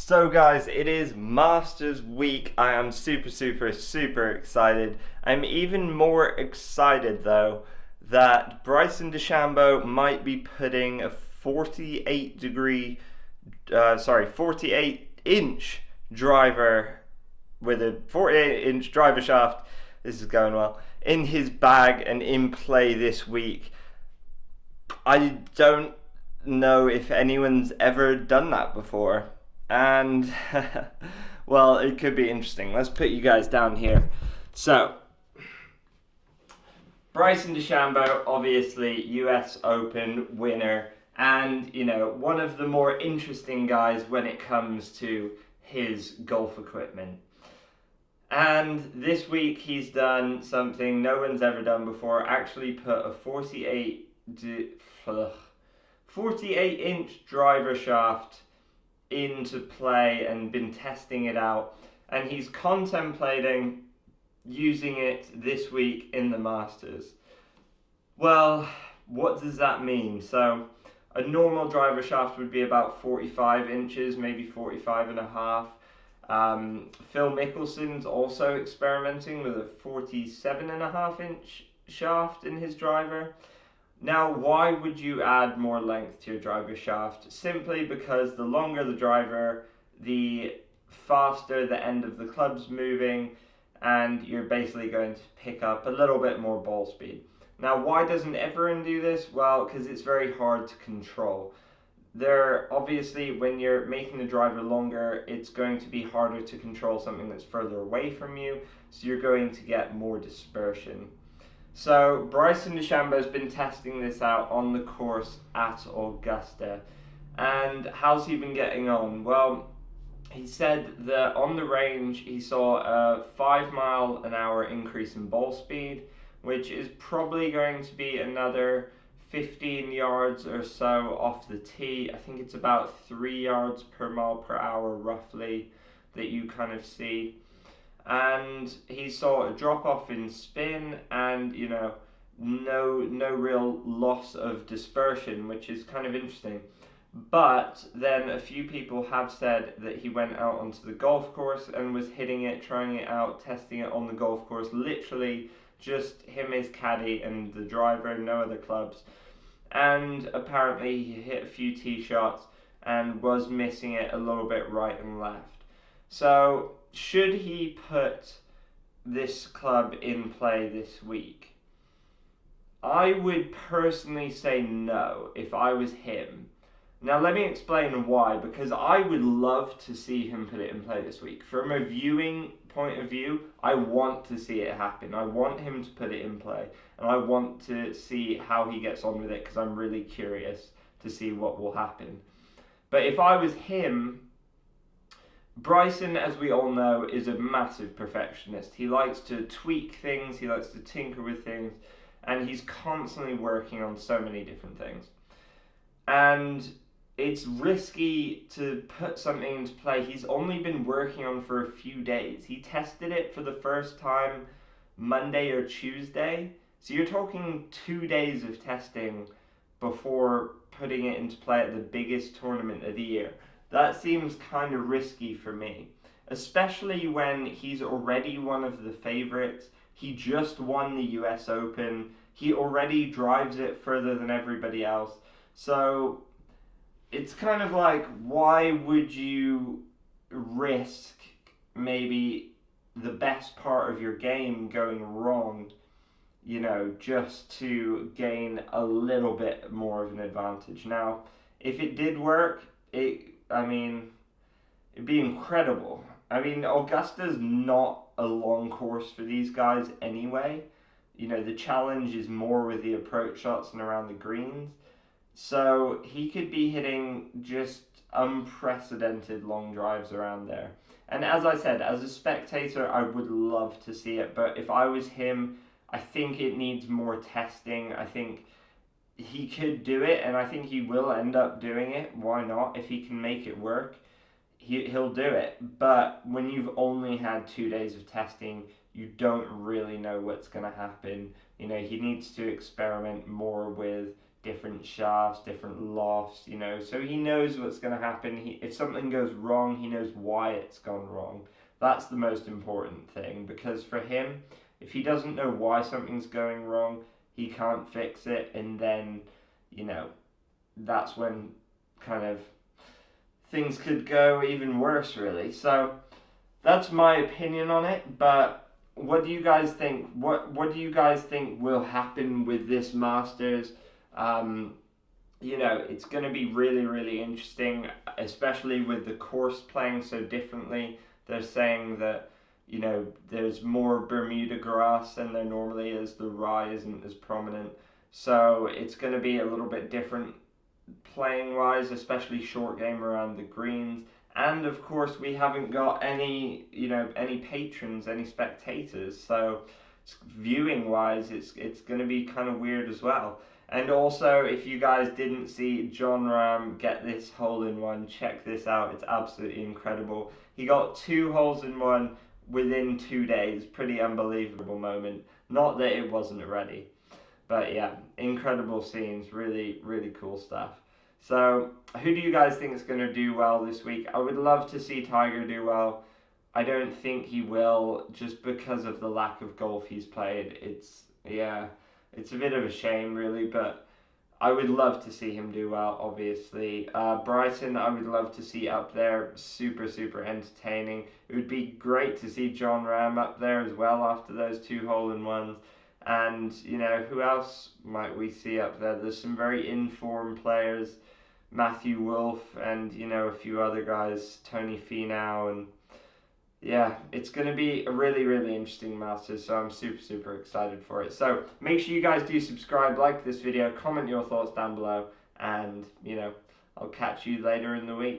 So guys, it is Masters week. I am super excited. I'm even more excited though that Bryson Dechambeau might be putting a 48 inch driver with a 48-inch driver shaft. This is going well in his bag and in play this week. I don't know if anyone's ever done that before. And, well, it could be interesting. Let's put you guys down here. So, Bryson DeChambeau, obviously, US Open winner. And, one of the more interesting guys when it comes to his golf equipment. And this week he's done something no one's ever done before. Actually put a 48-inch driver shaft into play and been testing it out, and he's contemplating using it this week in the Masters. Well, what does that mean? So a normal driver shaft would be about 45 inches, maybe 45 and a half. Phil Mickelson's also experimenting with a 47.5-inch shaft in his driver. Now, why would you add more length to your driver shaft? Simply because the longer the driver, the faster the end of the club's moving, and you're basically going to pick up a little bit more ball speed. Now, why doesn't everyone do this? Well, because it's very hard to control. Obviously, when you're making the driver longer, it's going to be harder to control something that's further away from you, so you're going to get more dispersion. So Bryson DeChambeau's been testing this out on the course at Augusta. And how's he been getting on? Well, he said that on the range he saw a 5 mile an hour increase in ball speed, which is probably going to be another 15 yards or so off the tee. I think it's about 3 yards per mile per hour roughly that you kind of see. And he saw a drop off in spin and no real loss of dispersion, which is kind of interesting. But then a few people have said that he went out onto the golf course and was hitting it, trying it out, testing it on the golf course, literally just him, his caddy and the driver, no other clubs. And apparently he hit a few tee shots and was missing it a little bit right and left. So should he put this club in play this week? I would personally say no if I was him. Now let me explain why, because I would love to see him put it in play this week. From a viewing point of view, I want to see it happen. I want him to put it in play, and I want to see how he gets on with it, because I'm really curious to see what will happen. But if I was him, Bryson, as we all know, is a massive perfectionist. He likes to tweak things, he likes to tinker with things, and he's constantly working on so many different things. And it's risky to put something into play he's only been working on for a few days. He tested it for the first time Monday or Tuesday, so you're talking 2 days of testing before putting it into play at the biggest tournament of the year. That seems kind of risky for me, especially when he's already one of the favorites. He just won the US Open. He already drives it further than everybody else. So it's kind of like, why would you risk maybe the best part of your game going wrong, just to gain a little bit more of an advantage? Now, if it did work, it'd be incredible. Augusta's not a long course for these guys anyway. The challenge is more with the approach shots and around the greens. So he could be hitting just unprecedented long drives around there. And as I said, as a spectator, I would love to see it. But if I was him, I think it needs more testing. I think he could do it, and I think he will end up doing it. Why not? If he can make it work, he'll do it. But when you've only had 2 days of testing, you don't really know what's going to happen. He needs to experiment more with different shafts, different lofts, you know, so he knows what's going to happen. If something goes wrong, he knows why it's gone wrong. That's the most important thing, because for him, if he doesn't know why something's going wrong, he can't fix it, and then, you know, that's when kind of things could go even worse, really. So that's my opinion on it. But what do you guys think? What do you guys think will happen with this Masters? You know, it's going to be really, really interesting, especially with the course playing so differently. They're saying that, you know, there's more Bermuda grass than there normally is. The rye isn't as prominent. So it's going to be a little bit different playing wise, especially short game around the greens. And of course, we haven't got any, you know, any patrons, any spectators. So viewing wise, it's going to be kind of weird as well. And also, if you guys didn't see Jon Rahm get this hole-in-one, check this out. It's absolutely incredible. He got 2 holes in one within 2 days. Pretty unbelievable moment. Not that it wasn't ready. But yeah, incredible scenes. Really, really cool stuff. So, who do you guys think is going to do well this week? I would love to see Tiger do well. I don't think he will, just because of the lack of golf he's played. It's a bit of a shame, really, but I would love to see him do well, obviously. Bryson, I would love to see up there. Super, super entertaining. It would be great to see Jon Rahm up there as well after those 2 hole-in-ones. And, you know, who else might we see up there? There's some very informed players. Matthew Wolff and, you know, a few other guys. Tony Finau, and yeah, it's going to be a really, really interesting Masters, so I'm super, super excited for it. So make sure you guys do subscribe, like this video, comment your thoughts down below, and, you know, I'll catch you later in the week.